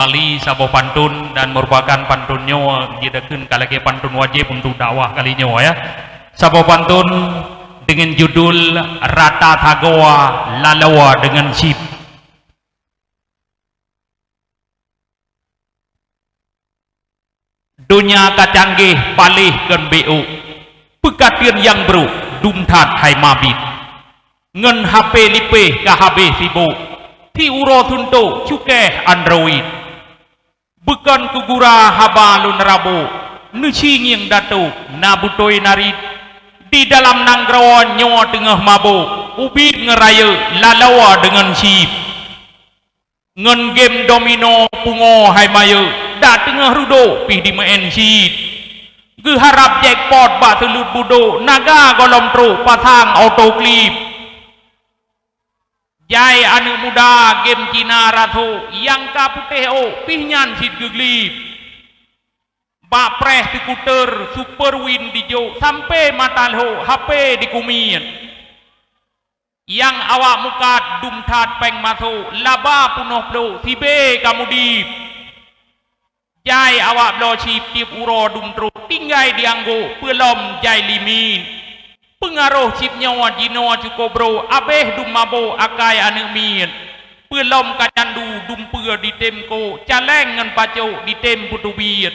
kali sabo pantun dan merupakan pantunnya diadakan kalage pantun wajib untuk dakwah kalinya ya. Sabo pantun dengan judul Rata Thagawa Lalawa dengan Sip. Dunia kacanggih palih kan BO pekatian yang bro dumtat hai mabit ngen HP lipe ka HB sibuk ti uro tunto cuke Android bukan kugura haba lun rabo nucinging datu nabutoi narit di dalam nanggrawan nyawa tengah mabuk ubit ngeraya lalawa dengan Sip ngen game domino pungo hai mayu dah tengah rudo pih di main sheet ge harap jackpot ba telut budo naga golom tro pasang auto clip jai anu muda game Cina rato yang kaputeo pih nyan sit geglip ba preh skuter super win dijo sampai matalho HP di kumian yang awak mukat dumtat peng mato laba punoh plo tibe kamudip jai awak lo Sip tip uro dum tro tinggai dianggo pelom jai limin pengaruh Sip nyawa dino cukup bro abeh dum mabo akai anu min pelom kacandu dum peur di temko caleng ngan paco di tem putubiet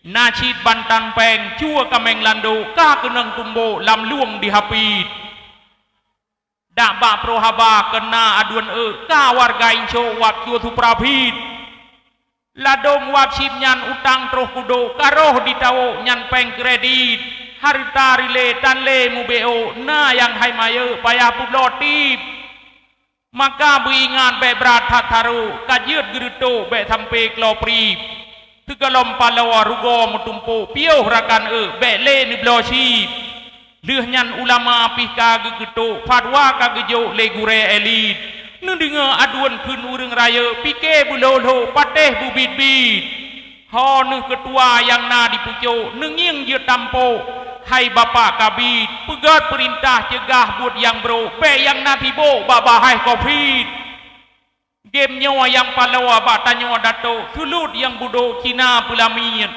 nacit bantan peng cua kameng lando ka keneng tumbo lam luang di hapit dak ba pro haba kena aduan ka warga inco wap cua tu prapit ladong wap Sip nyan utang troh kudo karoh ditawo nyan peng kredit harita rile tanle mubeo na yang hai maye payah pulotip maka buingan be berat tharu kajut geruto be sampai klopri tegalom palawa rugo mutumpo piuh rakan be le ni blo Sip leuh nyan ulama pika gegeto fatwa kagejo le gure elit nundinga aduan kun urang raya pike bulolo pateh bubit-bit ho nu ketua yang na dipuco nenging je tampo hai bapak kabit pegat perintah cegah buat yang bro pe yang na tibo babahai covid game nyawa yang palawa batanyo dato sulut yang budo Cina pulamian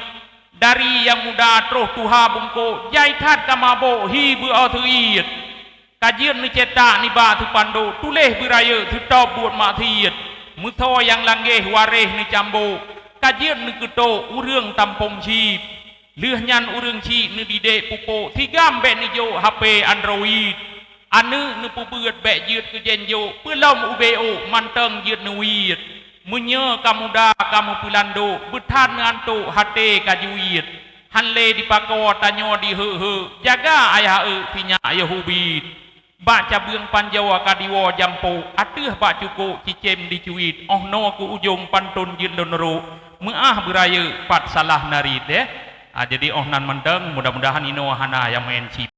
dari yang muda troh tuha bungko jaitat kamabo hibu autuit kajian ni cetak ni ba tu pando tuleh beraya tu top buat maksiat mutho yang langgeh wareh ni cambo kajian ni keto urang tampong Sip leuh nyan urang Sip ni didek pupo tigam be ni jo HP Android anu ni pubeut be jeut ke jenjo pelom ubeo manteng jeut nuit munye kamuda kamu pulando betan nganto hate kajuit hanle dipako tanyo di jaga ayah pinya ayah hubit baca beung panjawa kadiwo jampo atuh pak cuko cicem dicuit oh no ku ujung pantun jin donoro meah beraya pat salah narid jadi oh nan mendeng mudah-mudahan ino hana yang main Sip